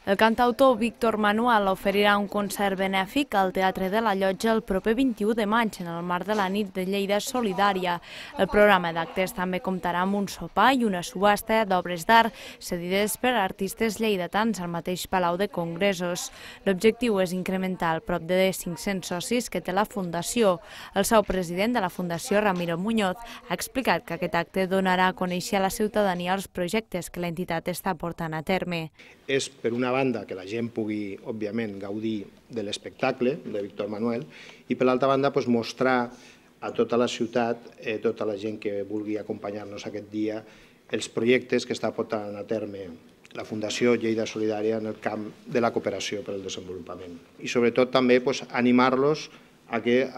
El cantautor Víctor Manuel oferirà un concert benèfic al Teatre de la Llotja el proper 21 de maig en el marc de la nit de Lleida Solidària. El programa d'actes també comptarà amb un sopar i una subhasta d'obres d'art cedides per artistes lleidatans al mateix Palau de Congressos. L'objectiu és incrementar el prop de 500 socis que té la Fundació. El seu president de la Fundació, Ramiro Muñoz, ha explicat que aquest acte donarà a conèixer a la ciutadania els projectes que l'entitat està portant a terme. És, per una banda, que la gent pugui, òbviament, gaudir de l'espectacle de Víctor Manuel i, per l'altra banda, mostrar a tota la ciutat, tota la gent que vulgui acompanyar-nos aquest dia, els projectes que està portant a terme la Fundació Lleida Solidària en el camp de la cooperació per al desenvolupament. I, sobretot, també animar-los a que,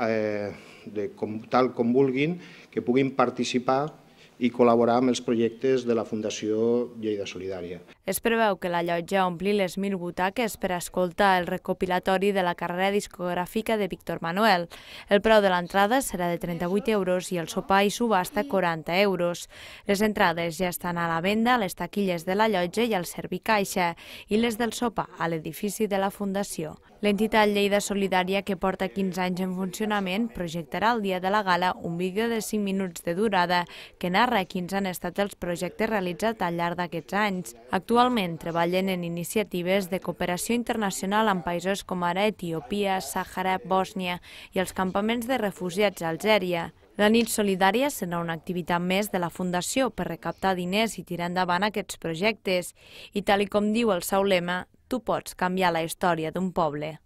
tal com vulguin, que puguin participar i col·laborar amb els projectes de la Fundació Lleida Solidària. Es preveu que la llotja ompli les 1.000 butaques per escoltar el recopilatori de la carrera discogràfica de Víctor Manuel. El preu de l'entrada serà de 38 euros i el sopar i subhasta 40 euros. Les entrades ja estan a la venda a les taquilles de la llotja i al Servicaixa i les del sopar a l'edifici de la Fundació. L'entitat Lleida Solidària, que porta 15 anys en funcionament, projectarà el dia de la gala un vídeo de 5 minuts de durada que narra quins han estat els projectes realitzats al llarg d'aquests anys. Actualment treballen en iniciatives de cooperació internacional en països com ara Etiòpia, Sàhara, Bòsnia i els campaments de refugiats a Algèria. La nit solidària serà una activitat més de la Fundació per recaptar diners i tirar endavant aquests projectes. I tal com diu el seu lema, tu pots canviar la història d'un poble.